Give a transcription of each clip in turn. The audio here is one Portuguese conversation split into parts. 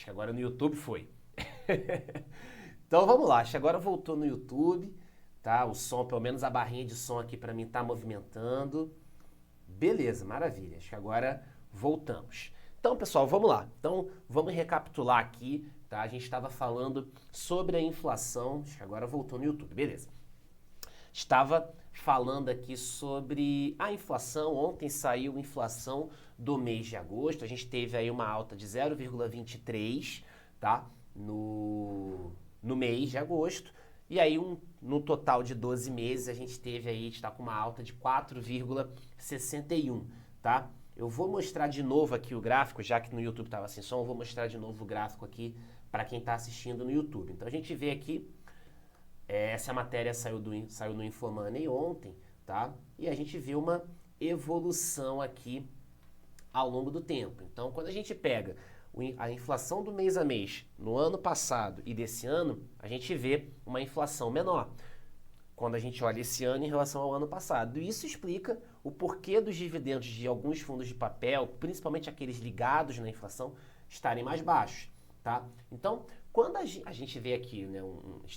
Acho que agora no YouTube foi. Então vamos lá, acho que agora voltou no YouTube, tá? O som, pelo menos a barrinha de som aqui para mim tá movimentando. Beleza, maravilha. Acho que agora voltamos. Então, pessoal, vamos lá. Então, vamos recapitular aqui, tá? A gente estava falando sobre a inflação. Acho que agora voltou no YouTube, beleza. Estava falando aqui sobre a inflação. Ontem saiu a inflação do mês de agosto. A gente teve aí uma alta de 0,23, tá? No mês de agosto. E aí, no total de 12 meses, a gente teve aí, está com uma alta de 4,61, tá? Eu vou mostrar de novo aqui o gráfico, já que no YouTube estava sem som, eu vou mostrar de novo o gráfico aqui para quem está assistindo no YouTube. Então, a gente vê aqui, essa matéria saiu no Infomoney ontem, tá? E a gente vê uma evolução aqui ao longo do tempo. Então, quando a gente pega a inflação do mês a mês no ano passado e desse ano, a gente vê uma inflação menor quando a gente olha esse ano em relação ao ano passado. E isso explica o porquê dos dividendos de alguns fundos de papel, principalmente aqueles ligados na inflação, estarem mais baixos, tá? Então, quando a gente vê aqui, né,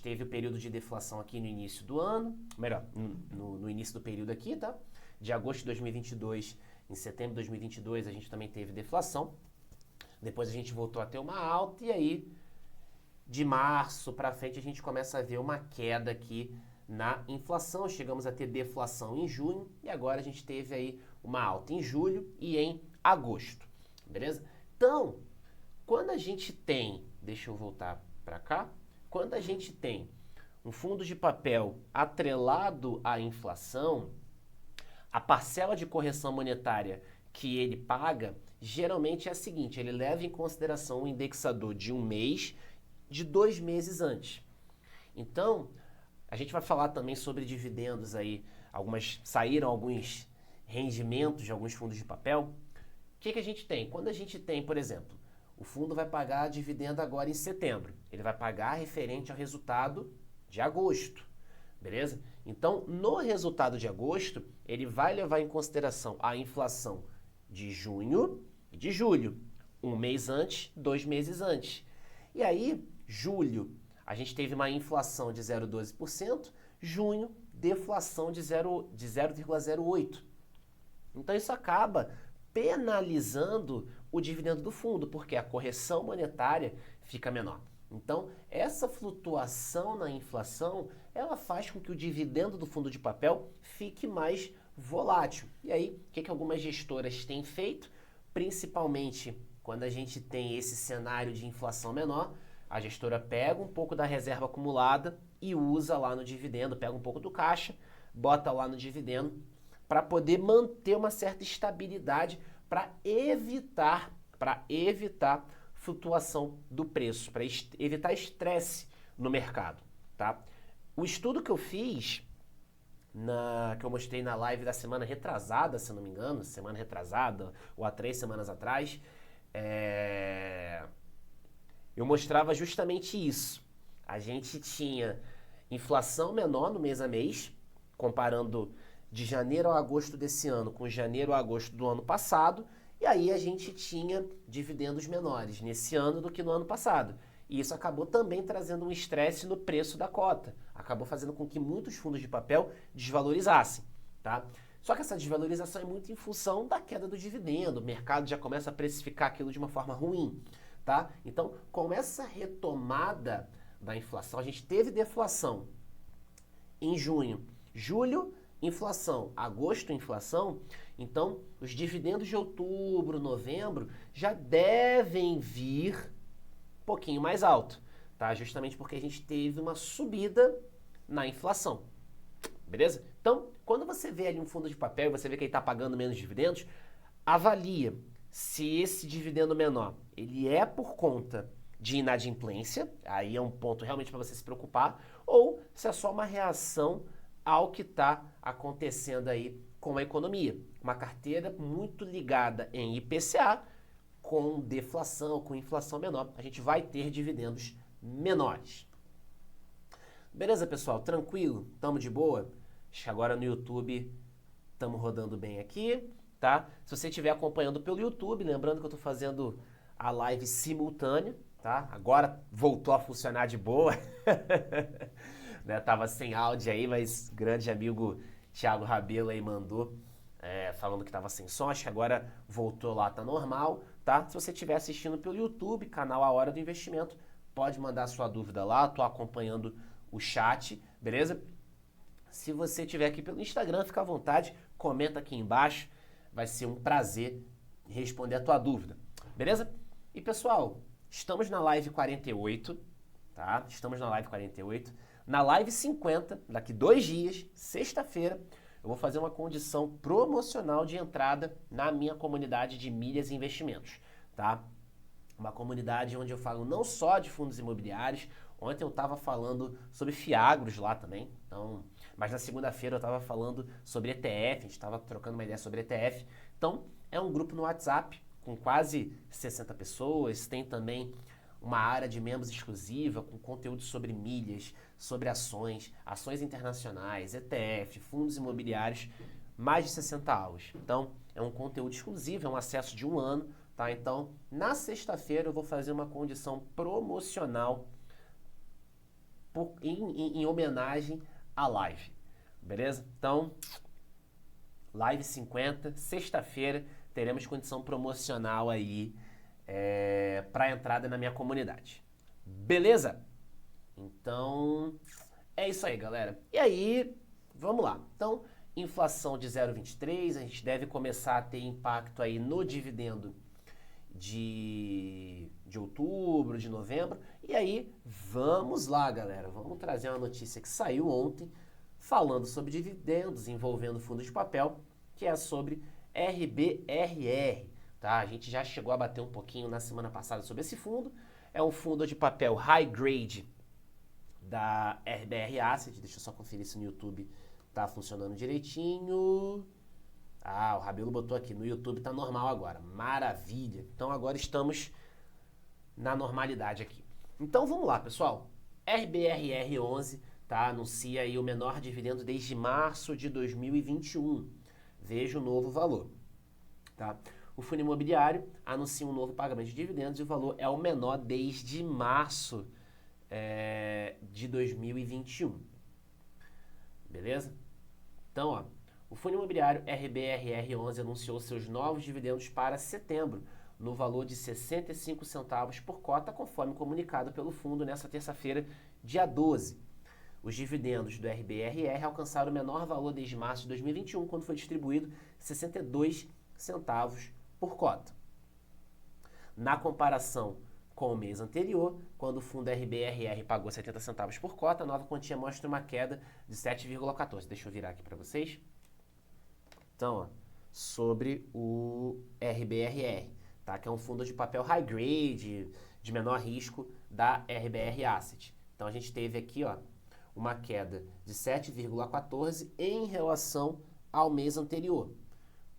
teve o período de deflação aqui no início do ano, melhor, no início do período aqui, tá? De agosto de 2022, em setembro de 2022, a gente também teve deflação. Depois a gente voltou a ter uma alta e aí, de março para frente, a gente começa a ver uma queda aqui na inflação. Chegamos a ter deflação em junho e agora a gente teve aí uma alta em julho e em agosto, beleza? Então, quando a gente tem, deixa eu voltar para cá, quando a gente tem um fundo de papel atrelado à inflação, a parcela de correção monetária que ele paga, geralmente é a seguinte, ele leva em consideração o indexador de um mês, de 2 meses antes. Então, a gente vai falar também sobre dividendos aí, saíram alguns rendimentos de alguns fundos de papel. O que a gente tem? Quando a gente tem, por exemplo, o fundo vai pagar dividendo agora em setembro, ele vai pagar referente ao resultado de agosto, beleza? Então, no resultado de agosto, ele vai levar em consideração a inflação de junho e de julho, um mês antes, 2 meses antes. E aí, julho, a gente teve uma inflação de 0,12%, junho, deflação de 0,08%. Então, isso acaba penalizando o dividendo do fundo, porque a correção monetária fica menor. Então, essa flutuação na inflação, ela faz com que o dividendo do fundo de papel fique mais volátil. E aí, o que algumas gestoras têm feito? Principalmente quando a gente tem esse cenário de inflação menor, a gestora pega um pouco da reserva acumulada e usa lá no dividendo, pega um pouco do caixa, bota lá no dividendo, para poder manter uma certa estabilidade, para evitar flutuação do preço, para evitar estresse no mercado, tá? O estudo que eu fiz, que eu mostrei na live da semana retrasada, se não me engano, semana retrasada ou há 3 semanas atrás, eu mostrava justamente isso. A gente tinha inflação menor no mês a mês, comparando de janeiro a agosto desse ano com janeiro a agosto do ano passado, e aí a gente tinha dividendos menores nesse ano do que no ano passado. E isso acabou também trazendo um estresse no preço da cota. Acabou fazendo com que muitos fundos de papel desvalorizassem, tá? Só que essa desvalorização é muito em função da queda do dividendo. O mercado já começa a precificar aquilo de uma forma ruim, tá? Então, com essa retomada da inflação, a gente teve deflação em junho, julho, inflação, agosto, inflação. Então, os dividendos de outubro, novembro já devem vir um pouquinho mais alto, tá? Justamente porque a gente teve uma subida na inflação, beleza? Então, quando você vê ali um fundo de papel e você vê que ele está pagando menos dividendos, avalia se esse dividendo menor, ele é por conta de inadimplência, aí é um ponto realmente para você se preocupar, ou se é só uma reação ao que está acontecendo aí com a economia. Uma carteira muito ligada em IPCA, com deflação, com inflação menor, a gente vai ter dividendos menores. Beleza, pessoal? Tranquilo? Tamo de boa? Acho que agora no YouTube estamos rodando bem aqui, tá? Se você estiver acompanhando pelo YouTube, lembrando que eu estou fazendo a live simultânea, tá? Agora voltou a funcionar de boa. Né? Tava sem áudio aí, mas grande amigo Thiago Rabelo aí mandou falando que tava sem som, acho que agora voltou lá, tá normal, tá? Se você estiver assistindo pelo YouTube, canal A Hora do Investimento, pode mandar sua dúvida lá, tô acompanhando o chat, beleza? Se você estiver aqui pelo Instagram, fica à vontade, comenta aqui embaixo, vai ser um prazer responder a tua dúvida, beleza? E pessoal, estamos na live 48, tá? Estamos na live 48. Na live 50, daqui 2 dias, sexta-feira, eu vou fazer uma condição promocional de entrada na minha comunidade de milhas e investimentos, tá? Uma comunidade onde eu falo não só de fundos imobiliários, ontem eu estava falando sobre fiagros lá também, então, mas na segunda-feira eu estava falando sobre ETF, a gente estava trocando uma ideia sobre ETF, então é um grupo no WhatsApp com quase 60 pessoas, tem também uma área de membros exclusiva com conteúdo sobre milhas, sobre ações, ações internacionais, ETF, fundos imobiliários, mais de 60 aulas. Então, é um conteúdo exclusivo, é um acesso de 1 ano, tá? Então, na sexta-feira eu vou fazer uma condição promocional em homenagem à live, beleza? Então, live 50, sexta-feira, teremos condição promocional aí para entrada na minha comunidade. Beleza? Então, é isso aí, galera. E aí, vamos lá. Então, inflação de 0,23, a gente deve começar a ter impacto aí no dividendo de outubro, de novembro. E aí, vamos lá, galera. Vamos trazer uma notícia que saiu ontem, falando sobre dividendos envolvendo fundos de papel, que é sobre RBRR. Tá? A gente já chegou a bater um pouquinho na semana passada sobre esse fundo. É um fundo de papel high grade da RBR Asset. Deixa eu só conferir se no YouTube tá funcionando direitinho. Ah, o Rabelo botou aqui. No YouTube tá normal agora. Maravilha. Então agora estamos na normalidade aqui. Então vamos lá, pessoal. RBRR11, tá? Anuncia aí o menor dividendo desde março de 2021. Veja o novo valor, tá? O fundo imobiliário anuncia um novo pagamento de dividendos e o valor é o menor desde março de 2021. Beleza? Então, ó, o fundo imobiliário RBRR11 anunciou seus novos dividendos para setembro, no valor de 65 centavos por cota, conforme comunicado pelo fundo nesta terça-feira, dia 12. Os dividendos do RBRR alcançaram o menor valor desde março de 2021, quando foi distribuído 62 centavos por cota. Na comparação com o mês anterior, quando o fundo RBRR pagou 70 centavos por cota, a nova quantia mostra uma queda de 7,14. Deixa eu virar aqui para vocês. Então, ó, sobre o RBRR, tá? Que é um fundo de papel high grade, de menor risco da RBR Asset. Então, a gente teve aqui, ó, uma queda de 7,14 em relação ao mês anterior,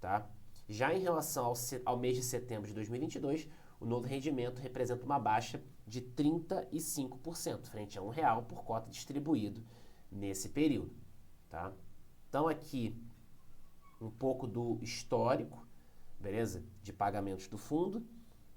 tá? Já em relação ao mês de setembro de 2022, o novo rendimento representa uma baixa de 35%, frente a R$1 por cota distribuído nesse período, tá? Então aqui um pouco do histórico, beleza? De pagamentos do fundo,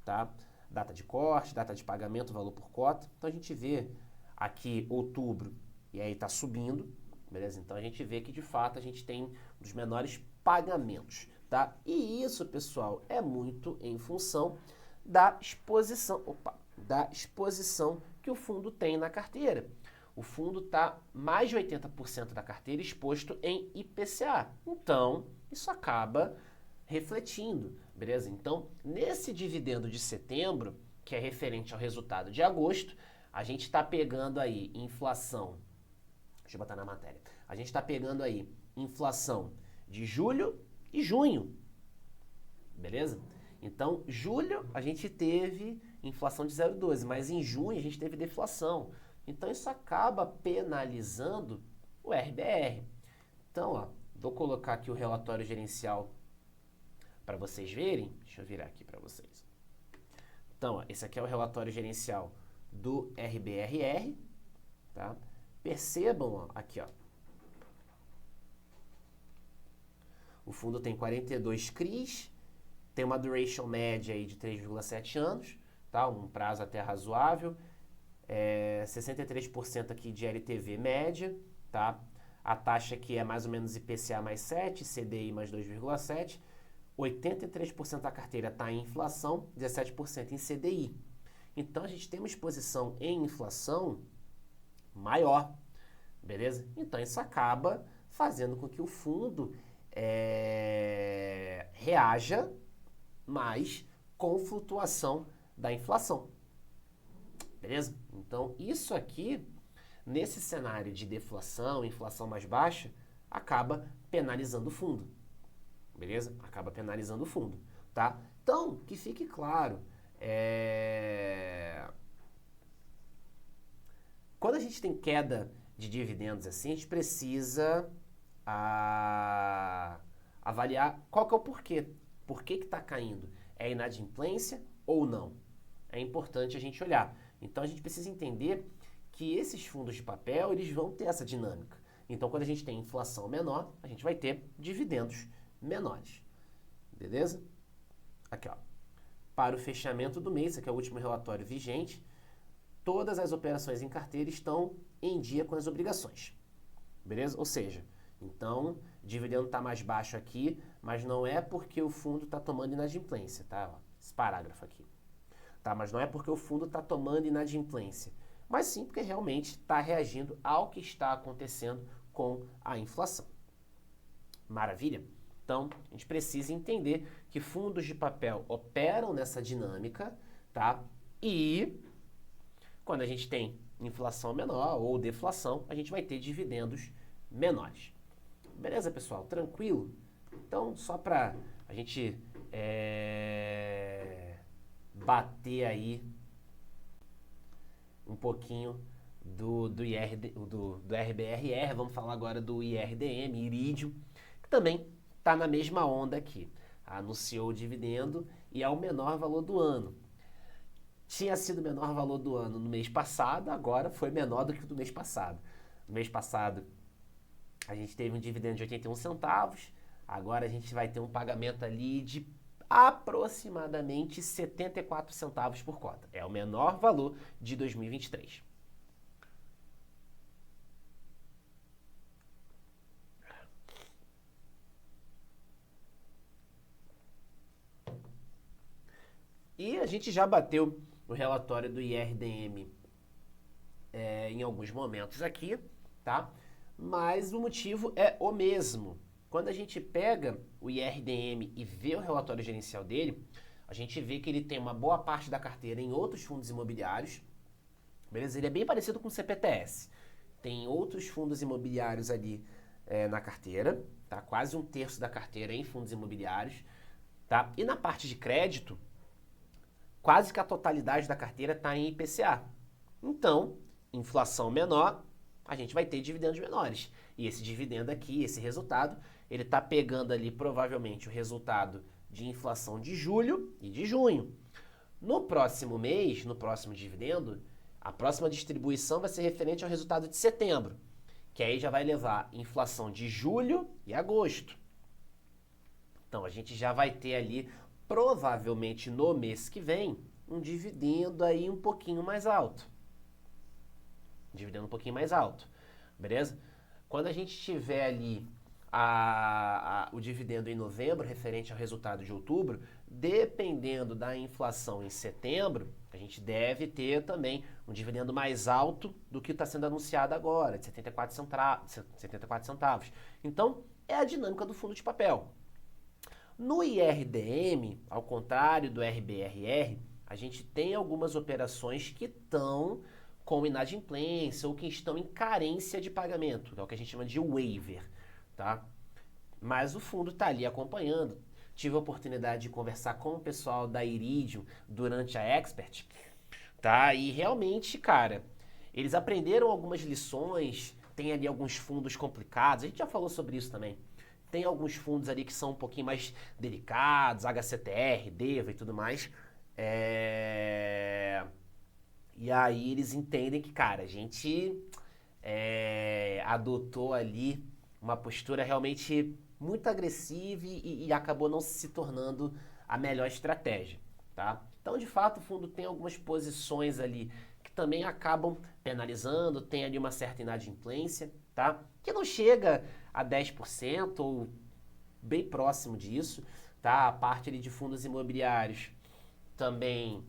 tá? Data de corte, data de pagamento, valor por cota. Então a gente vê aqui outubro e aí está subindo, beleza? Então a gente vê que de fato a gente tem um dos menores pagamentos, tá? E isso, pessoal, é muito em função da exposição que o fundo tem na carteira. O fundo está mais de 80% da carteira exposto em IPCA. Então, isso acaba refletindo, beleza? Então, nesse dividendo de setembro, que é referente ao resultado de agosto, a gente está pegando aí inflação. Deixa eu botar na matéria. A gente está pegando aí inflação de julho e junho, beleza? Então, julho a gente teve inflação de 0,12, mas em junho a gente teve deflação. Então, isso acaba penalizando o RBR. Então, ó, vou colocar aqui o relatório gerencial para vocês verem. Deixa eu virar aqui para vocês. Então, ó, esse aqui é o relatório gerencial do RBRR, tá? Percebam, ó, aqui, ó. O fundo tem 42 CRIs, tem uma duration média aí de 3,7 anos, tá? Um prazo até razoável. 63% aqui de LTV média, tá? A taxa aqui é mais ou menos IPCA mais 7, CDI mais 2,7. 83% da carteira está em inflação, 17% em CDI. Então, a gente tem uma exposição em inflação maior, beleza? Então, isso acaba fazendo com que o fundo reaja mais com flutuação da inflação, beleza? Então, isso aqui, nesse cenário de deflação, inflação mais baixa, acaba penalizando o fundo, beleza? Acaba penalizando o fundo, tá? Então, que fique claro, quando a gente tem queda de dividendos assim, a gente precisa avaliar qual que é o porquê. Por que está caindo? É inadimplência ou não? É importante a gente olhar. Então, a gente precisa entender que esses fundos de papel, eles vão ter essa dinâmica. Então, quando a gente tem inflação menor, a gente vai ter dividendos menores. Beleza? Aqui, ó. Para o fechamento do mês, esse aqui é o último relatório vigente, todas as operações em carteira estão em dia com as obrigações. Beleza? Ou seja, então, o dividendo está mais baixo aqui, mas não é porque o fundo está tomando inadimplência, tá? Ó, esse parágrafo aqui. Tá? Mas não é porque o fundo está tomando inadimplência, mas sim porque realmente está reagindo ao que está acontecendo com a inflação. Maravilha? Então, a gente precisa entender que fundos de papel operam nessa dinâmica, tá? E quando a gente tem inflação menor ou deflação, a gente vai ter dividendos menores. Beleza, pessoal? Tranquilo? Então, só para a gente bater aí um pouquinho do RBRR, vamos falar agora do IRDM, Iridium, que também está na mesma onda aqui. Anunciou o dividendo e é o menor valor do ano. Tinha sido o menor valor do ano no mês passado, agora foi menor do que o do mês passado. No mês passado, a gente teve um dividendo de 81 centavos, agora a gente vai ter um pagamento ali de aproximadamente 74 centavos por cota. É o menor valor de 2023. E a gente já bateu o relatório do IRDM em alguns momentos aqui, tá? Mas o motivo é o mesmo. Quando a gente pega o IRDM e vê o relatório gerencial dele, a gente vê que ele tem uma boa parte da carteira em outros fundos imobiliários, beleza? Ele é bem parecido com o CPTS. Tem outros fundos imobiliários ali na carteira, tá? Quase um terço da carteira em fundos imobiliários, tá? E na parte de crédito, quase que a totalidade da carteira está em IPCA. Então, inflação menor, a gente vai ter dividendos menores. E esse dividendo aqui, esse resultado, ele está pegando ali provavelmente o resultado de inflação de julho e de junho. No próximo mês, no próximo dividendo, a próxima distribuição vai ser referente ao resultado de setembro, que aí já vai levar inflação de julho e agosto. Então, a gente já vai ter ali, provavelmente no mês que vem, um dividendo aí um pouquinho mais alto. Dividendo um pouquinho mais alto, beleza? Quando a gente tiver ali o dividendo em novembro, referente ao resultado de outubro, dependendo da inflação em setembro, a gente deve ter também um dividendo mais alto do que está sendo anunciado agora, de 74 centavos. Então, é a dinâmica do fundo de papel. No IRDM, ao contrário do RBRR, a gente tem algumas operações que estão com inadimplência ou que estão em carência de pagamento, que é o que a gente chama de waiver, tá? Mas o fundo está ali acompanhando. Tive a oportunidade de conversar com o pessoal da Iridium durante a Expert, tá? E realmente, cara, eles aprenderam algumas lições, tem ali alguns fundos complicados, a gente já falou sobre isso também. Tem alguns fundos ali que são um pouquinho mais delicados, HCTR, DEVA e tudo mais. E aí eles entendem que, cara, a gente adotou ali uma postura realmente muito agressiva e acabou não se tornando a melhor estratégia, tá? Então, de fato, o fundo tem algumas posições ali que também acabam penalizando, tem ali uma certa inadimplência, tá? Que não chega a 10% ou bem próximo disso, tá? A parte ali de fundos imobiliários também,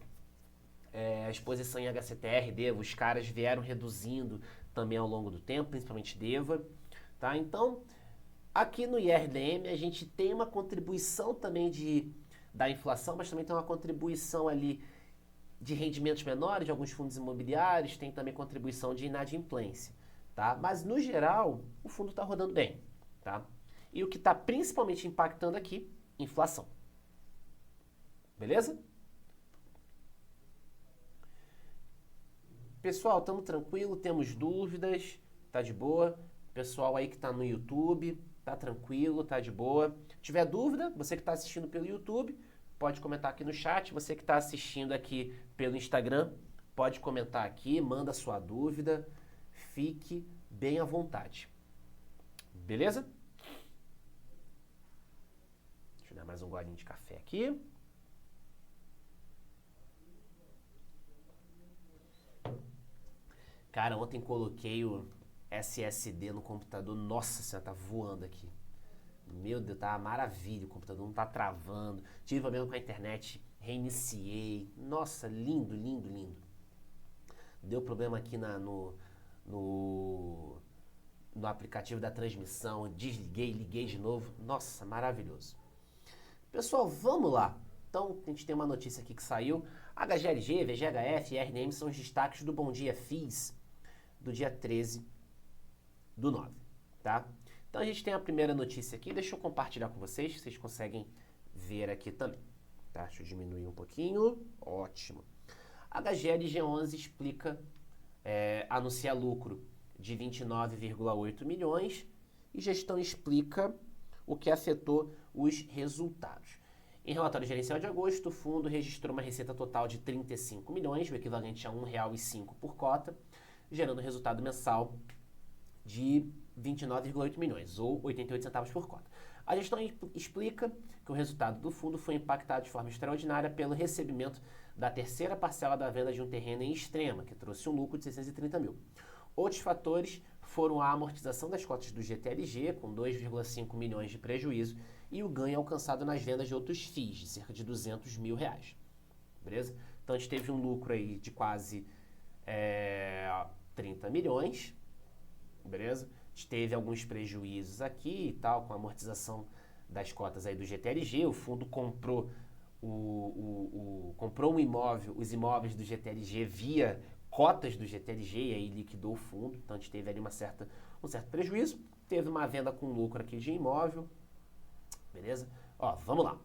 a exposição em HCTR, DEVA, os caras vieram reduzindo também ao longo do tempo, principalmente DEVA, tá? Então, aqui no IRDM a gente tem uma contribuição também da inflação, mas também tem uma contribuição ali de rendimentos menores de alguns fundos imobiliários, tem também contribuição de inadimplência, tá? Mas no geral, o fundo está rodando bem, tá? E o que está principalmente impactando aqui, inflação. Beleza? Pessoal, estamos tranquilo, temos dúvidas, tá de boa. Pessoal aí que está no YouTube, tá tranquilo, tá de boa. Se tiver dúvida, você que está assistindo pelo YouTube, pode comentar aqui no chat. Você que está assistindo aqui pelo Instagram, pode comentar aqui, manda sua dúvida. Fique bem à vontade. Beleza? Deixa eu dar mais um golinho de café aqui. Cara, ontem coloquei o SSD no computador. Nossa senhora, tá voando aqui. Meu Deus, tá uma maravilha, o computador não tá travando. Tive problema com a internet, reiniciei. Nossa, lindo, lindo, lindo. Deu problema aqui no aplicativo da transmissão, desliguei, liguei de novo. Nossa, maravilhoso. Pessoal, vamos lá. Então, a gente tem uma notícia aqui que saiu. HGLG, VGHF e RDM são os destaques do Bom Dia FIIs do dia 13/9, tá? Então a gente tem a primeira notícia aqui, deixa eu compartilhar com vocês, vocês conseguem ver aqui também, tá? Deixa eu diminuir um pouquinho, ótimo. HGLG11 explica, anuncia lucro de 29,8 milhões e gestão explica o que afetou os resultados. Em relatório gerencial de agosto, o fundo registrou uma receita total de 35 milhões, o equivalente a R$ 1,05 por cota, gerando resultado mensal de 29,8 milhões, ou 88 centavos por cota. A gestão explica que o resultado do fundo foi impactado de forma extraordinária pelo recebimento da terceira parcela da venda de um terreno em Extrema, que trouxe um lucro de 630 mil. Outros fatores foram a amortização das cotas do GTLG, com 2,5 milhões de prejuízo, e o ganho alcançado nas vendas de outros FIIs, de cerca de 200 mil reais. Beleza? Então a gente teve um lucro aí de quase 30 milhões, beleza? A gente teve alguns prejuízos aqui e tal, com a amortização das cotas aí do GTLG, o fundo comprou comprou um imóvel, os imóveis do GTLG via cotas do GTLG e aí liquidou o fundo, então a gente teve ali um certo prejuízo, teve uma venda com lucro aqui de imóvel, beleza? Ó, vamos lá.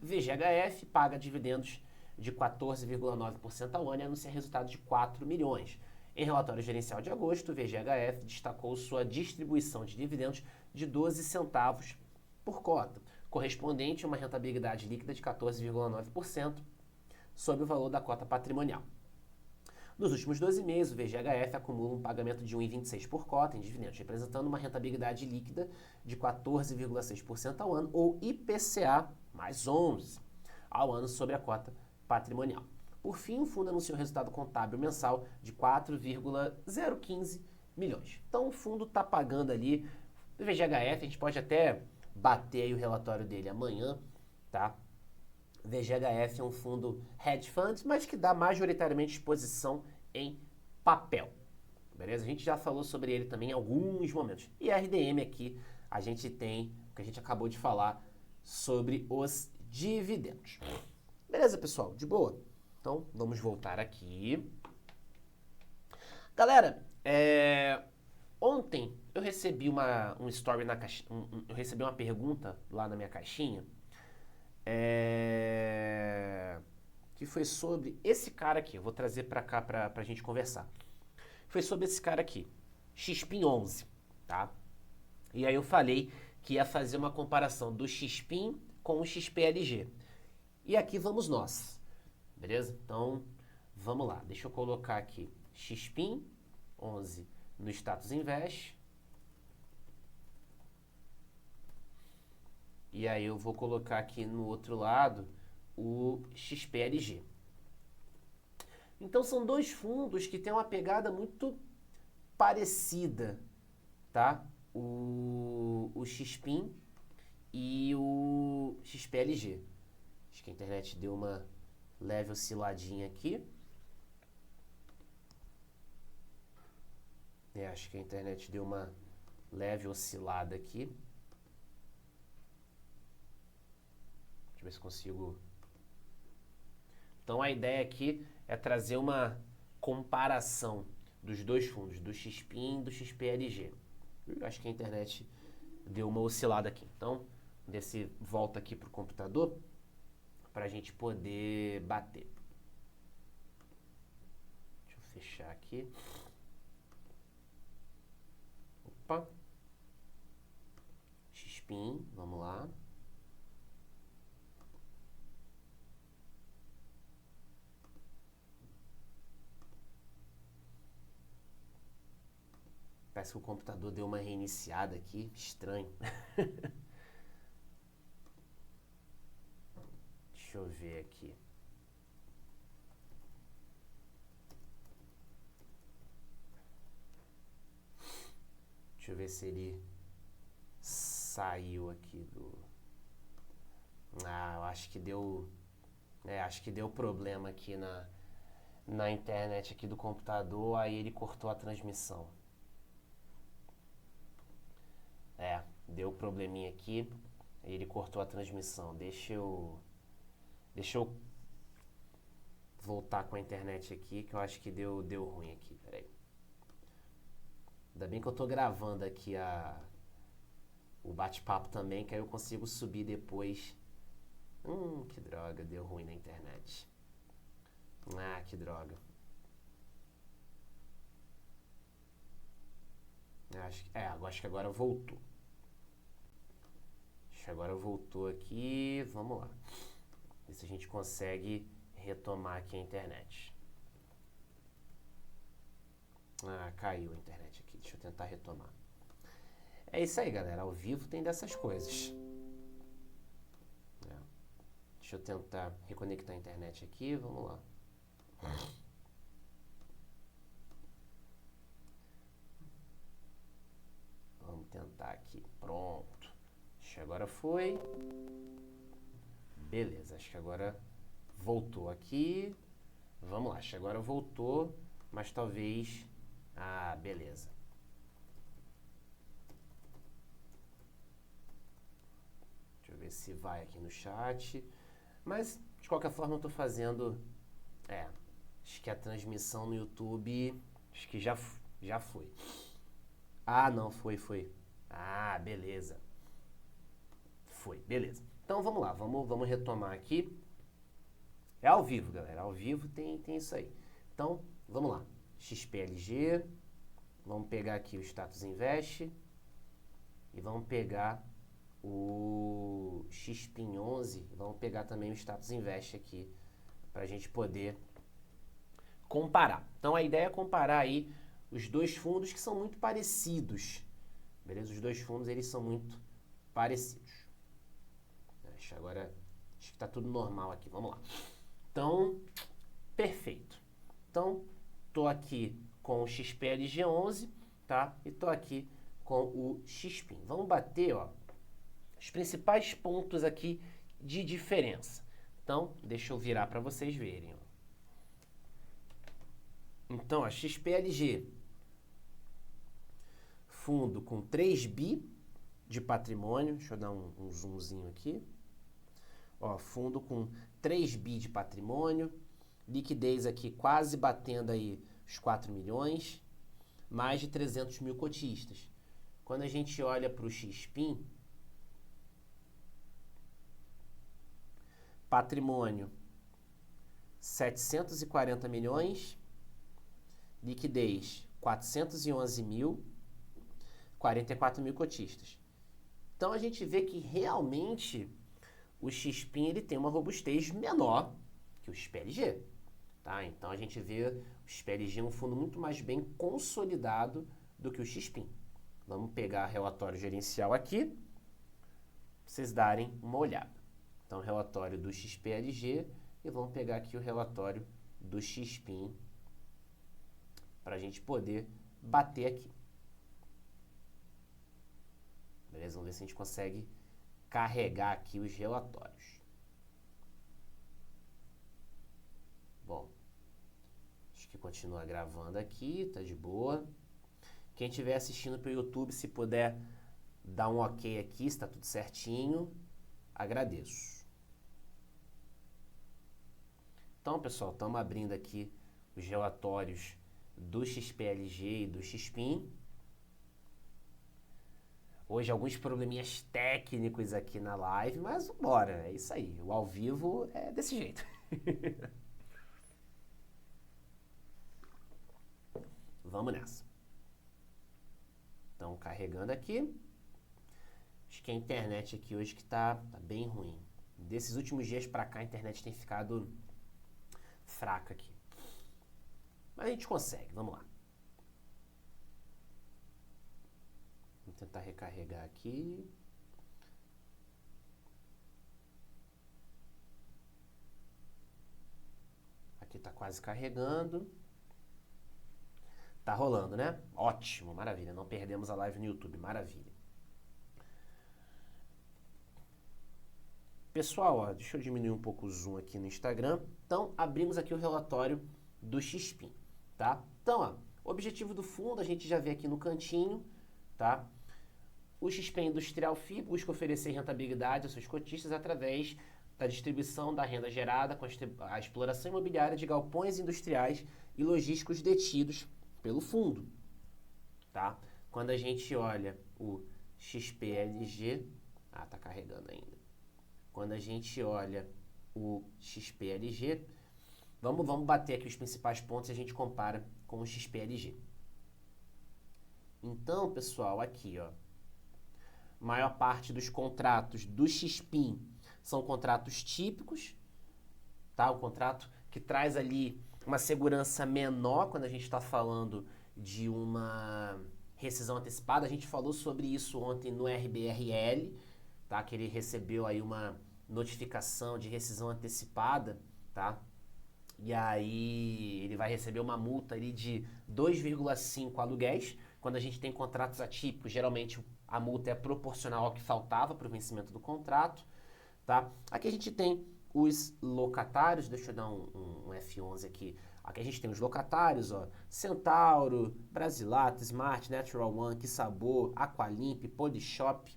VGHF paga dividendos de 14,9% ao ano e anuncia resultado de 4 milhões. Em relatório gerencial de agosto, o VGHF destacou sua distribuição de dividendos de 12 centavos por cota, correspondente a uma rentabilidade líquida de 14,9% sobre o valor da cota patrimonial. Nos últimos 12 meses, o VGHF acumula um pagamento de 1,26 por cota em dividendos, representando uma rentabilidade líquida de 14,6% ao ano, ou IPCA mais 11 ao ano sobre a cota patrimonial. Por fim, o fundo anunciou o resultado contábil mensal de 4,015 milhões. Então, o fundo está pagando ali, o VGHF, a gente pode até bater aí o relatório dele amanhã, tá? O VGHF é um fundo hedge fund, mas que dá majoritariamente exposição em papel, beleza? A gente já falou sobre ele também em alguns momentos. E a RDM aqui, a gente tem o que a gente acabou de falar sobre os dividendos. Beleza, pessoal? De boa? Então, vamos voltar aqui. Galera, ontem eu recebi um story na caixa, eu recebi uma pergunta lá na minha caixinha, que foi sobre esse cara aqui. Eu vou trazer pra cá pra gente conversar. Foi sobre esse cara aqui, XPIN11, tá? E aí eu falei que ia fazer uma comparação do XPIN com o XPLG. E aqui vamos nós. Beleza? Então, vamos lá. Deixa eu colocar aqui XPIN11 no Status Invest. E aí eu vou colocar aqui no outro lado o XPLG. Então são dois fundos que têm uma pegada muito parecida, tá? O XPIN e o XPLG. Acho que a internet deu uma leve osciladinha aqui. Acho que a internet deu uma leve oscilada aqui. Deixa eu ver se consigo. Então a ideia aqui é trazer uma comparação dos dois fundos, do XPIN e do XPLG. Eu acho que a internet deu uma oscilada aqui. Então, volta aqui para o computador para a gente poder bater. Deixa eu fechar aqui. Opa. XPIN, vamos lá. Parece que o computador deu uma reiniciada aqui, estranho. Deixa eu ver aqui. Deixa eu ver se ele saiu aqui do... eu acho que deu... acho que deu problema aqui na internet aqui do computador, aí ele cortou a transmissão. Deu probleminha aqui, aí ele cortou a transmissão. Deixa eu voltar com a internet aqui, que eu acho que deu ruim aqui, peraí. Ainda bem que eu tô gravando aqui o bate-papo também, que aí eu consigo subir depois. Que droga, deu ruim na internet. Que droga. Acho que agora voltou. Acho que agora voltou aqui. Vamos lá. Ver se a gente consegue retomar aqui a internet. Caiu a internet aqui. Deixa eu tentar retomar. É isso aí, galera. Ao vivo tem dessas coisas. Deixa eu tentar reconectar a internet aqui. Vamos lá. Vamos tentar aqui. Pronto. Acho que agora foi. Beleza. Acho que agora voltou aqui. Vamos lá. Acho que agora voltou. Mas talvez... beleza. Deixa eu ver se vai aqui no chat. Mas, de qualquer forma, eu tô fazendo... acho que a transmissão no YouTube... Acho que já foi. Não, foi. Beleza. Foi, beleza. Então, vamos lá. Vamos retomar aqui. É ao vivo, galera. Ao vivo tem isso aí. Então, vamos lá. XPLG. Vamos pegar aqui o Status Invest. E vamos pegar o XPIN 11. Vamos pegar também o Status Invest aqui. Para a gente poder comparar. Então, a ideia é comparar aí os dois fundos que são muito parecidos. Beleza? Os dois fundos, eles são muito parecidos. Agora, acho que está tudo normal aqui. Vamos lá. Então, perfeito. Então, estou aqui com o XPLG 11, tá? E estou aqui com o XPIN. Vamos bater, os principais pontos aqui de diferença. Então, deixa eu virar para vocês verem. Então, a XPLG, fundo com 3 bi de patrimônio. Deixa eu dar um zoomzinho aqui. Fundo com 3 bi de patrimônio, liquidez aqui quase batendo aí os 4 milhões, mais de 300 mil cotistas. Quando a gente olha para o XPIN, patrimônio 740 milhões, liquidez 411 mil, 44 mil cotistas. Então a gente vê que realmente o XPIN ele tem uma robustez menor que o XPLG. Tá? Então a gente vê o XPLG um fundo muito mais bem consolidado do que o XPIN. Vamos pegar relatório gerencial aqui, para vocês darem uma olhada. Então, relatório do XPLG e vamos pegar aqui o relatório do XPIN para a gente poder bater aqui. Beleza? Vamos ver se a gente consegue carregar aqui os relatórios. Bom, acho que continua gravando aqui, tá de boa. Quem estiver assistindo pelo YouTube, se puder dar um ok aqui, se está tudo certinho, agradeço. Então, pessoal, estamos abrindo aqui os relatórios do XPLG e do XPIN. Hoje alguns probleminhas técnicos aqui na live, mas bora, é isso aí. O ao vivo é desse jeito. Vamos nessa. Então, carregando aqui. Acho que a internet aqui hoje que tá bem ruim. Desses últimos dias pra cá, a internet tem ficado fraca aqui. Mas a gente consegue, vamos lá. Vou tentar recarregar aqui. Aqui tá quase carregando. Tá rolando, né? Ótimo, maravilha. Não perdemos a live no YouTube, maravilha. Pessoal, ó, deixa eu diminuir um pouco o zoom aqui no Instagram. Então, abrimos aqui o relatório do XPIN, tá? Então, ó, o objetivo do fundo a gente já vê aqui no cantinho, tá? O XPIN Industrial FI busca oferecer rentabilidade aos seus cotistas através da distribuição da renda gerada com a exploração imobiliária de galpões industriais e logísticos detidos pelo fundo, tá? Quando a gente olha o XPLG, tá carregando ainda. Quando a gente olha o XPLG, vamos bater aqui os principais pontos e a gente compara com o XPLG. Então, pessoal, aqui, ó, maior parte dos contratos do XPIN são contratos típicos, tá? Um contrato que traz ali uma segurança menor quando a gente está falando de uma rescisão antecipada. A gente falou sobre isso ontem no RBRL, tá? Que ele recebeu aí uma notificação de rescisão antecipada, tá? E aí ele vai receber uma multa ali de 2,5 aluguéis. Quando a gente tem contratos atípicos, geralmente a multa é proporcional ao que faltava para o vencimento do contrato, tá? Aqui a gente tem os locatários, deixa eu dar um F11 aqui. Aqui a gente tem os locatários, ó, Centauro, Brasilato, Smart, Natural One, Que Sabor, Aqualimp, Polishop.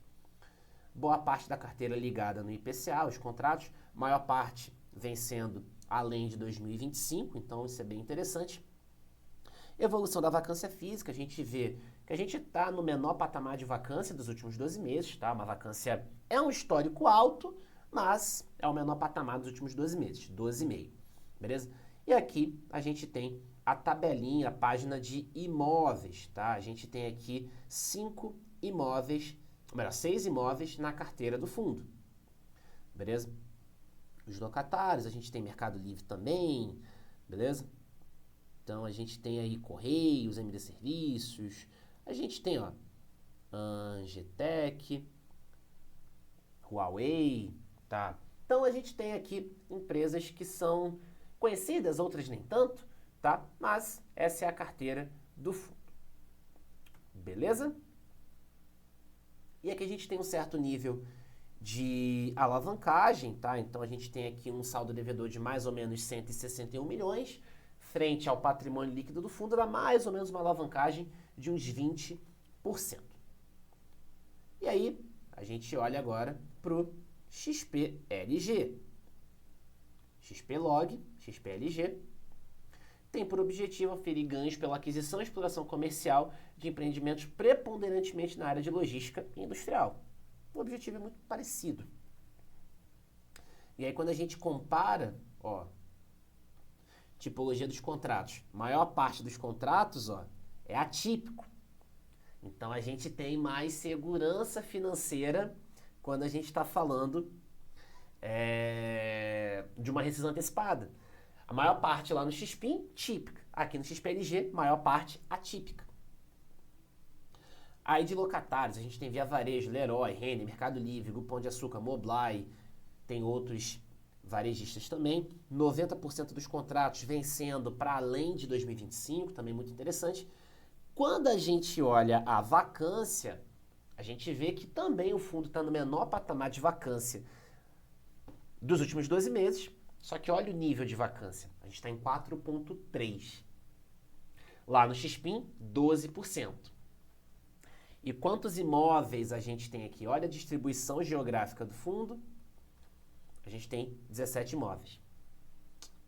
Boa parte da carteira ligada no IPCA, os contratos, maior parte vencendo além de 2025, então isso é bem interessante. Evolução da vacância física, a gente vê que a gente está no menor patamar de vacância dos últimos 12 meses, tá? Uma vacância é um histórico alto, mas é o menor patamar dos últimos 12 meses, 12,5, beleza? E aqui a gente tem a tabelinha, a página de imóveis, tá? A gente tem aqui 6 imóveis na carteira do fundo, beleza? Os locatários, a gente tem Mercado Livre também, beleza? Então a gente tem aí Correios, MD Serviços, a gente tem, ó, Angetec, Huawei, tá? Então a gente tem aqui empresas que são conhecidas, outras nem tanto, tá? Mas essa é a carteira do fundo. Beleza? E aqui a gente tem um certo nível de alavancagem, tá? Então a gente tem aqui um saldo devedor de mais ou menos 161 milhões, frente ao patrimônio líquido do fundo, dá mais ou menos uma alavancagem de uns 20%. E aí, a gente olha agora para o XPLG. XPlog, XPLG, tem por objetivo oferir ganhos pela aquisição e exploração comercial de empreendimentos preponderantemente na área de logística e industrial. O objetivo é muito parecido. E aí, quando a gente compara, ó, tipologia dos contratos, maior parte dos contratos, ó, é atípico. Então, a gente tem mais segurança financeira quando a gente está falando de uma rescisão antecipada. A maior parte lá no XPIN, típica. Aqui no XPLG, maior parte atípica. Aí de locatários, a gente tem Via Varejo, Leroy, Renner, Mercado Livre, Grupo Pão de Açúcar, Moblai, tem outros varejistas também. 90% dos contratos vencendo para além de 2025, também muito interessante. Quando a gente olha a vacância, a gente vê que também o fundo está no menor patamar de vacância dos últimos 12 meses, só que olha o nível de vacância. A gente está em 4,3%. Lá no XPIN, 12%. E quantos imóveis a gente tem aqui? Olha a distribuição geográfica do fundo. A gente tem 17 imóveis.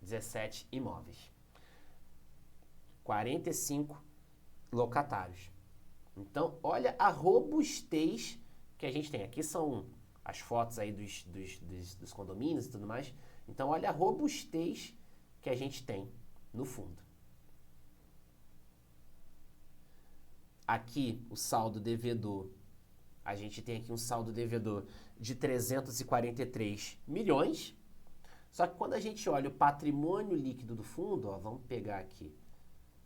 17 imóveis. 45 locatários. Então, olha a robustez que a gente tem. Aqui são as fotos aí dos condomínios e tudo mais. Então, olha a robustez que a gente tem no fundo. Aqui, o saldo devedor. A gente tem aqui um saldo devedor de 343 milhões. Só que quando a gente olha o patrimônio líquido do fundo, ó, vamos pegar aqui.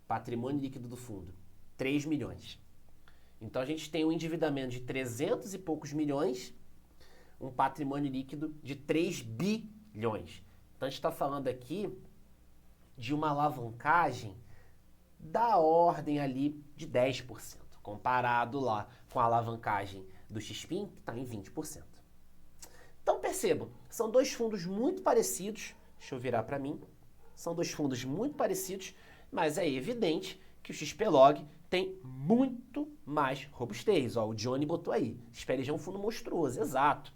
Patrimônio líquido do fundo, 3 milhões. Então, a gente tem um endividamento de 300 e poucos milhões, um patrimônio líquido de 3 bilhões. Então, a gente está falando aqui de uma alavancagem da ordem ali de 10%, comparado lá com a alavancagem do XPIN, que está em 20%. Então, percebam, são dois fundos muito parecidos. Deixa eu virar para mim. São dois fundos muito parecidos, mas é evidente que o XPlog tem muito mais robustez. Ó, o Johnny botou aí. XPLG é um fundo monstruoso, exato.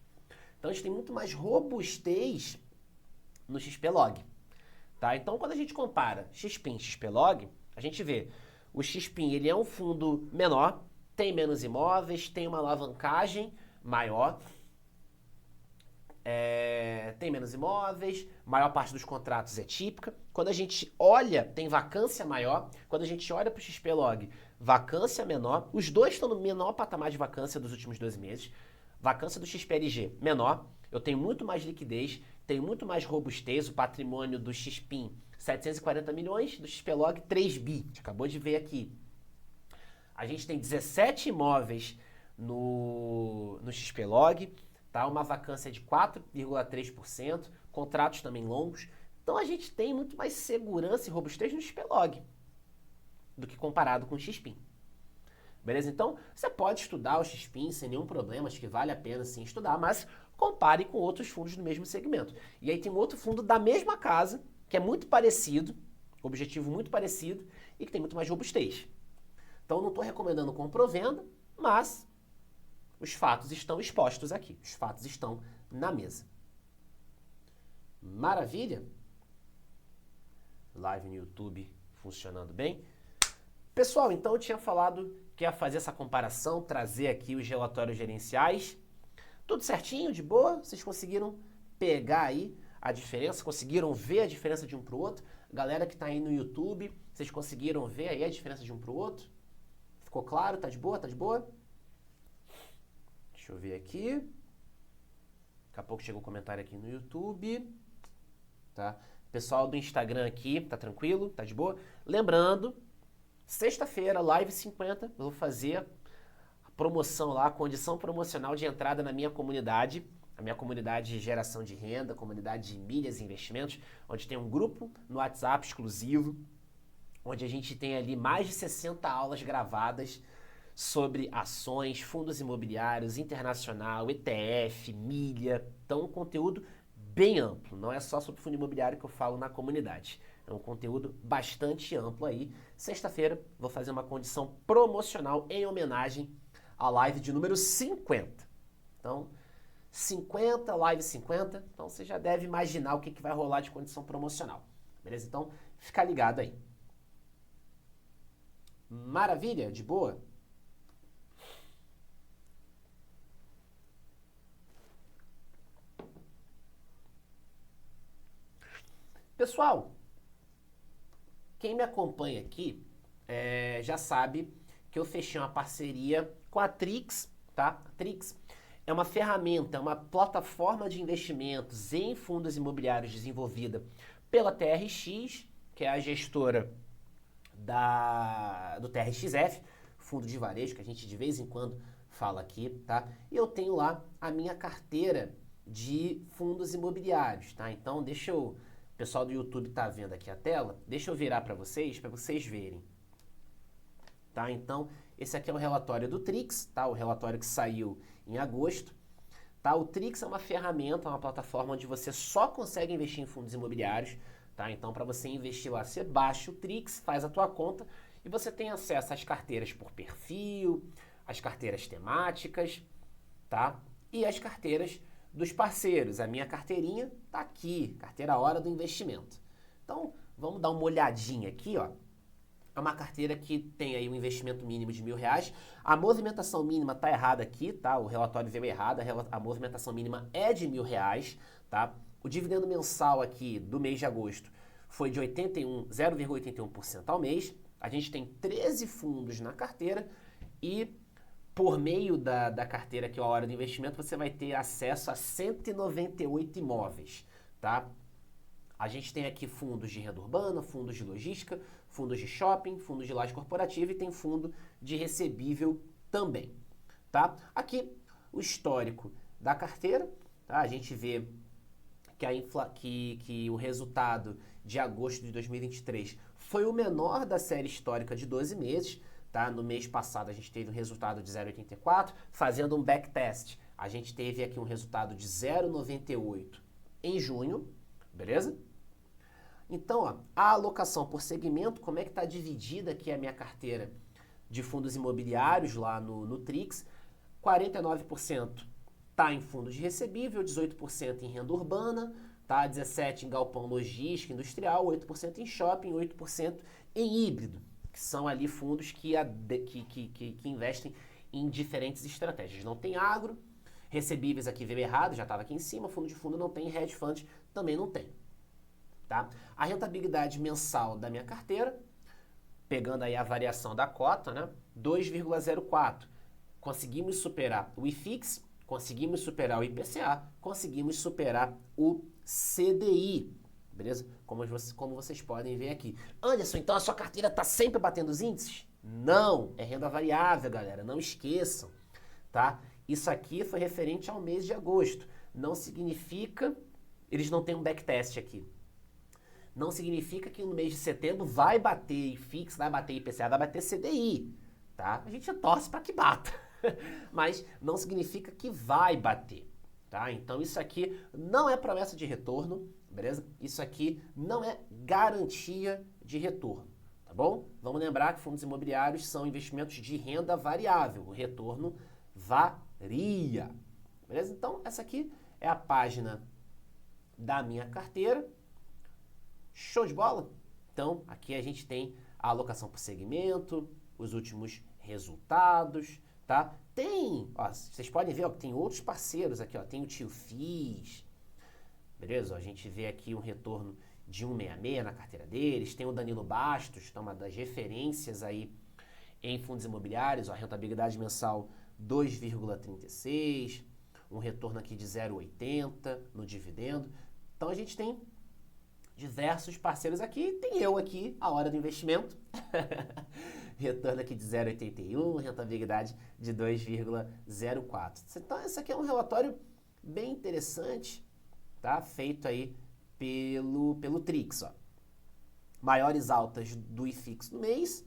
Então, a gente tem muito mais robustez no XPlog. Tá? Então, quando a gente compara XPIN e XPlog, a gente vê o XPIN, ele é um fundo menor, tem menos imóveis, tem uma alavancagem maior, tem menos imóveis, maior parte dos contratos é típica. Quando a gente olha, tem vacância maior. Quando a gente olha para o XPlog, vacância menor. Os dois estão no menor patamar de vacância dos últimos 12 meses. Vacância do XPLG menor. Eu tenho muito mais liquidez, tenho muito mais robustez. O patrimônio do XPIN, 740 milhões, do XPlog, 3 bi. A gente acabou de ver aqui. A gente tem 17 imóveis no XPlog. Tá? Uma vacância de 4,3%, contratos também longos. Então a gente tem muito mais segurança e robustez no XPlog do que comparado com o XPIN. Beleza? Então você pode estudar o XPIN sem nenhum problema, acho que vale a pena sim estudar, mas compare com outros fundos do mesmo segmento. E aí tem um outro fundo da mesma casa, que é muito parecido, objetivo muito parecido e que tem muito mais robustez. Então não estou recomendando compra ou venda, mas os fatos estão expostos aqui. Os fatos estão na mesa. Maravilha? Live no YouTube funcionando bem. Pessoal, então eu tinha falado que ia fazer essa comparação, trazer aqui os relatórios gerenciais. Tudo certinho, de boa? Vocês conseguiram pegar aí a diferença? Conseguiram ver a diferença de um para o outro? Galera que está aí no YouTube, vocês conseguiram ver aí a diferença de um para o outro? Ficou claro? Tá de boa? Tá de boa? Deixa eu ver aqui. Daqui a pouco chegou um comentário aqui no YouTube. Tá? Pessoal do Instagram aqui, tá tranquilo? Tá de boa? Lembrando, sexta-feira, live 50, eu vou fazer a promoção lá, a condição promocional de entrada na minha comunidade. A minha comunidade de geração de renda, comunidade de milhas e investimentos, onde tem um grupo no WhatsApp exclusivo, onde a gente tem ali mais de 60 aulas gravadas sobre ações, fundos imobiliários, internacional, ETF, milha. Então, um conteúdo bem amplo. Não é só sobre fundo imobiliário que eu falo na comunidade. É um conteúdo bastante amplo aí. Sexta-feira, vou fazer uma condição promocional em homenagem à live de número 50. Então, 50, live 50. Então, você já deve imaginar o que vai rolar de condição promocional. Beleza? Então, fica ligado aí. Maravilha? De boa? Pessoal, quem me acompanha aqui já sabe que eu fechei uma parceria com a Trix, tá? A Trix é uma ferramenta, uma plataforma de investimentos em fundos imobiliários desenvolvida pela TRX, que é a gestora do TRXF, fundo de varejo, que a gente de vez em quando fala aqui, tá? E eu tenho lá a minha carteira de fundos imobiliários, tá? Então, o pessoal do YouTube tá vendo aqui a tela, deixa eu virar para vocês verem, tá? Então, esse aqui é o relatório do Trix, tá? O relatório que saiu em agosto, tá? O Trix é uma ferramenta, uma plataforma onde você só consegue investir em fundos imobiliários, tá? Então, para você investir lá, você baixa o Trix, faz a tua conta e você tem acesso às carteiras por perfil, às carteiras temáticas, tá? E as carteiras dos parceiros. A minha carteirinha tá aqui, carteira Hora do Investimento. Então, vamos dar uma olhadinha aqui, ó. É uma carteira que tem aí um investimento mínimo de R$1.000. A movimentação mínima tá errada aqui, tá? O relatório veio errado, a movimentação mínima é de R$1.000, tá? O dividendo mensal aqui do mês de agosto foi de 0,81% ao mês. A gente tem 13 fundos na carteira e por meio da carteira aqui, a Hora do Investimento, você vai ter acesso a 198 imóveis, tá? A gente tem aqui fundos de renda urbana, fundos de logística, fundos de shopping, fundos de laje corporativa e tem fundo de recebível também, tá? Aqui o histórico da carteira, tá? A gente vê que o resultado de agosto de 2023 foi o menor da série histórica de 12 meses, tá? No mês passado a gente teve um resultado de 0,84, fazendo um backtest, a gente teve aqui um resultado de 0,98 em junho, beleza? Então, ó, a alocação por segmento, como é que está dividida aqui a minha carteira de fundos imobiliários lá no Trix? 49% está em fundos de recebível, 18% em renda urbana, tá? 17% em galpão logística industrial, 8% em shopping, 8% em híbrido, que são ali fundos que investem em diferentes estratégias. Não tem agro, recebíveis aqui veio errado, já estava aqui em cima, fundo de fundo não tem, hedge fund também não tem. Tá? A rentabilidade mensal da minha carteira, pegando aí a variação da cota, né? 2,04. Conseguimos superar o IFIX, conseguimos superar o IPCA, conseguimos superar o CDI, beleza? Como vocês podem ver aqui. Anderson, então a sua carteira está sempre batendo os índices? Não, é renda variável, galera, não esqueçam, tá? Isso aqui foi referente ao mês de agosto. Não significa, eles não têm um backtest aqui. Não significa que no mês de setembro vai bater IFIX, vai bater IPCA, vai bater CDI, tá? A gente torce para que bata, mas não significa que vai bater, tá? Então isso aqui não é promessa de retorno, beleza? Isso aqui não é garantia de retorno, tá bom? Vamos lembrar que fundos imobiliários são investimentos de renda variável, o retorno varia, beleza? Então essa aqui é a página da minha carteira. Show de bola? Então, aqui a gente tem a alocação por segmento, os últimos resultados, tá? Tem, ó, vocês podem ver, ó, que tem outros parceiros aqui, ó, tem o Tio FIS, beleza? Ó, a gente vê aqui um retorno de 1,66 na carteira deles, tem o Danilo Bastos, que é uma das referências aí em fundos imobiliários, ó, a rentabilidade mensal 2,36, um retorno aqui de 0,80 no dividendo. Então, a gente tem diversos parceiros aqui, tem eu aqui, a Hora do Investimento, retorno aqui de 0,81, rentabilidade de 2,04. Então, esse aqui é um relatório bem interessante, tá? Feito aí pelo Trix, ó. Maiores altas do IFIX no mês,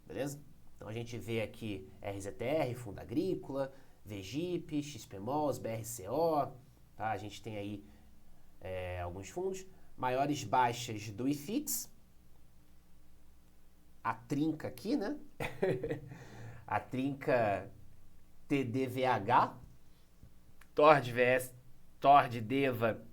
beleza? Então, a gente vê aqui RZTR, Fundo Agrícola, VGIP, XPMOS, BRCO, tá? A gente tem aí alguns fundos. Maiores baixas do IFIX, a trinca aqui, né? A trinca TDVH, TORD, DEVA,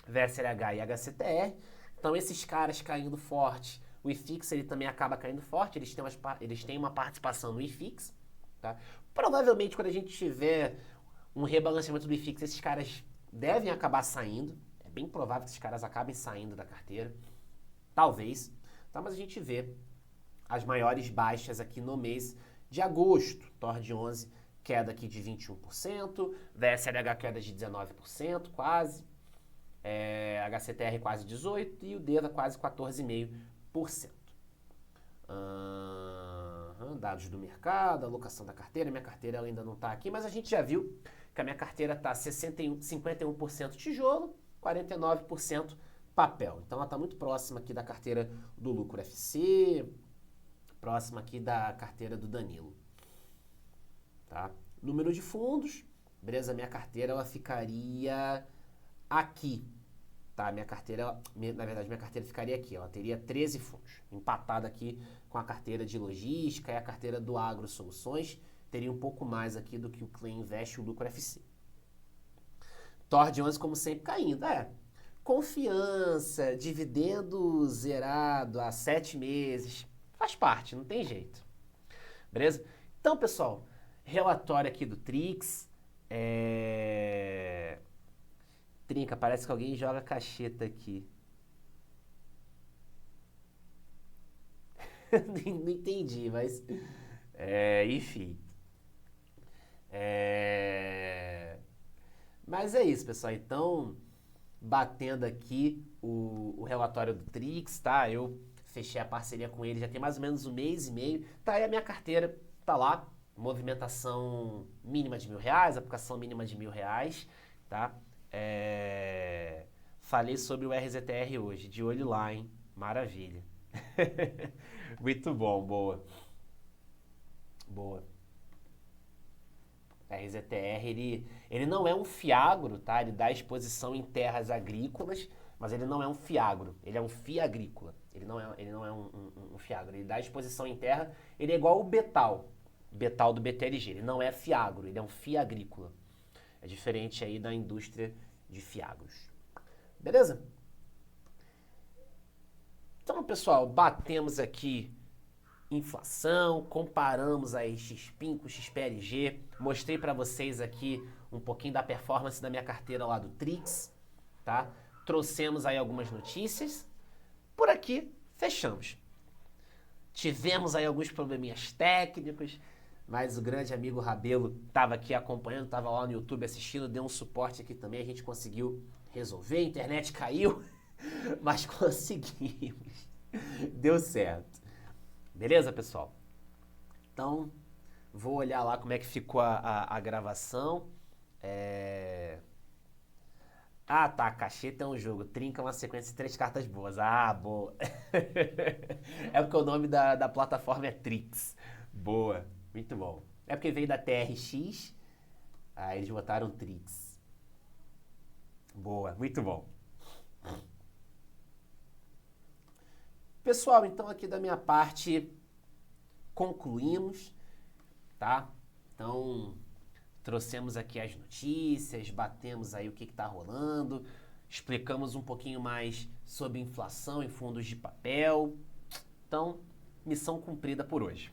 VSLH e HCTR. Então esses caras caindo forte, o IFIX ele também acaba caindo forte, eles têm uma participação no IFIX, tá? Provavelmente quando a gente tiver um rebalanceamento do IFIX, esses caras devem acabar saindo. É bem provável que esses caras acabem saindo da carteira. Talvez. Tá? Mas a gente vê as maiores baixas aqui no mês de agosto. TORD 11, queda aqui de 21%. VSLH queda de 19%, quase. HCTR quase 18% e o DEVA quase 14,5%. Dados do mercado, alocação da carteira. Minha carteira ela ainda não está aqui, mas a gente já viu que a minha carteira está 51% tijolo, 49% papel. Então ela está muito próxima aqui da carteira do Lucro FC, próxima aqui da carteira do Danilo. Tá? Número de fundos, beleza? Minha carteira ela ficaria aqui. Tá? Minha carteira, na verdade, minha carteira ficaria aqui. Ela teria 13 fundos, empatada aqui com a carteira de logística e a carteira do Agro Soluções. Teria um pouco mais aqui do que o Clean Invest e o Lucro FC. TOR 11, como sempre, caindo. Confiança, dividendo zerado há 7 meses. Faz parte, não tem jeito. Beleza? Então, pessoal, relatório aqui do Trix. Trinca, parece que alguém joga cacheta aqui. Não entendi, mas... enfim. Mas é isso, pessoal. Então, batendo aqui o relatório do Trix, tá? Eu fechei a parceria com ele já tem mais ou menos 1 mês e meio. Tá aí a minha carteira, tá lá. Movimentação mínima de R$1.000, aplicação mínima de R$1.000, tá? Falei sobre o RZTR hoje, de olho lá, hein? Maravilha. Muito bom, boa. Boa. RZTR, ele não é um fiagro, tá? Ele dá exposição em terras agrícolas, mas ele não é um fiagro, ele é um FIA agrícola. Ele não é um fiagro, ele dá exposição em terra, ele é igual o Betal do BTLG, ele não é fiagro, ele é um FIA agrícola. É diferente aí da indústria de fiagros. Beleza? Então, pessoal, batemos aqui inflação, comparamos aí XPIN com XPLG, mostrei para vocês aqui um pouquinho da performance da minha carteira lá do Trix, tá? Trouxemos aí algumas notícias, por aqui fechamos. Tivemos aí alguns probleminhas técnicos, mas o grande amigo Rabelo estava aqui acompanhando, estava lá no YouTube assistindo, deu um suporte aqui também, a gente conseguiu resolver, a internet caiu, mas conseguimos, deu certo. Beleza, pessoal? Então, vou olhar lá como é que ficou a gravação. Tá, cacheta é um jogo. Trinca uma sequência de 3 cartas boas. Boa. É porque o nome da plataforma é Trix. Boa, muito bom. É porque veio da TRX, aí eles botaram Trix. Boa, muito bom. Pessoal, então aqui da minha parte concluímos, tá? Então, trouxemos aqui as notícias, batemos aí o que está rolando, explicamos um pouquinho mais sobre inflação em fundos de papel. Então, missão cumprida por hoje.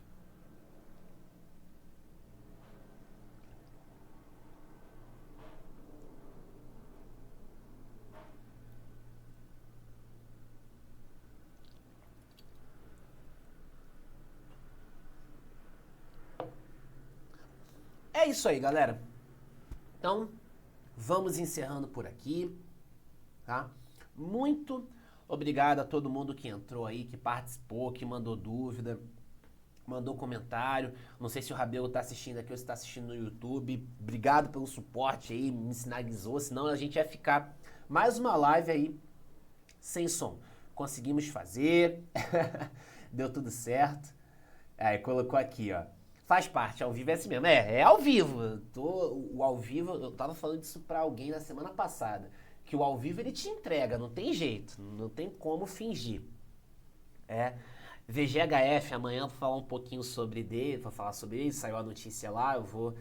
É isso aí, galera. Então, vamos encerrando por aqui, tá? Muito obrigado a todo mundo que entrou aí, que participou, que mandou dúvida, mandou comentário. Não sei se o Rabelo tá assistindo aqui ou se tá assistindo no YouTube. Obrigado pelo suporte aí, me sinalizou, senão a gente ia ficar mais uma live aí sem som. Conseguimos fazer, deu tudo certo. Aí colocou aqui, ó. Faz parte, ao vivo é assim mesmo. É ao vivo. O ao vivo, eu tava falando disso pra alguém na semana passada. Que o ao vivo ele te entrega, não tem jeito, não tem como fingir. VGHF, amanhã vou falar um pouquinho sobre dele, vou falar sobre ele, saiu a notícia lá, eu vou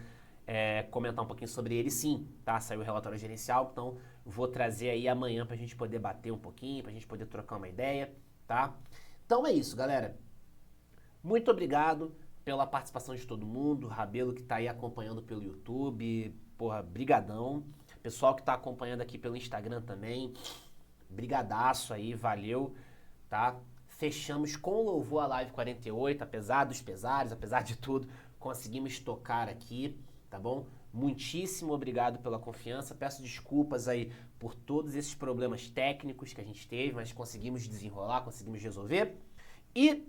comentar um pouquinho sobre ele sim, tá? Saiu o relatório gerencial, então vou trazer aí amanhã pra gente poder bater um pouquinho, pra gente poder trocar uma ideia, tá? Então é isso, galera. Muito obrigado pela participação de todo mundo, Rabelo que tá aí acompanhando pelo YouTube, porra, brigadão. Pessoal que tá acompanhando aqui pelo Instagram também, brigadaço aí, valeu, tá? Fechamos com louvor a live 48, apesar dos pesares, apesar de tudo, conseguimos tocar aqui, tá bom? Muitíssimo obrigado pela confiança, peço desculpas aí por todos esses problemas técnicos que a gente teve, mas conseguimos desenrolar, conseguimos resolver. E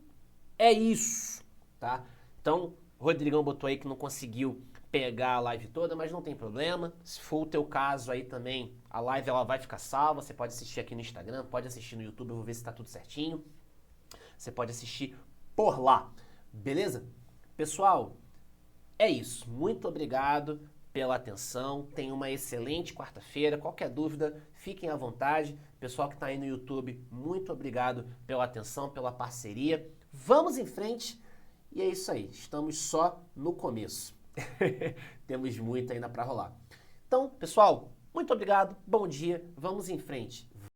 é isso, tá? Então, o Rodrigão botou aí que não conseguiu pegar a live toda, mas não tem problema. Se for o teu caso aí também, a live ela vai ficar salva, você pode assistir aqui no Instagram, pode assistir no YouTube, eu vou ver se tá tudo certinho. Você pode assistir por lá, beleza? Pessoal, é isso. Muito obrigado pela atenção. Tenha uma excelente quarta-feira. Qualquer dúvida, fiquem à vontade. Pessoal que está aí no YouTube, muito obrigado pela atenção, pela parceria. Vamos em frente. E é isso aí. Estamos só no começo. Temos muito ainda para rolar. Então, pessoal, muito obrigado. Bom dia. Vamos em frente.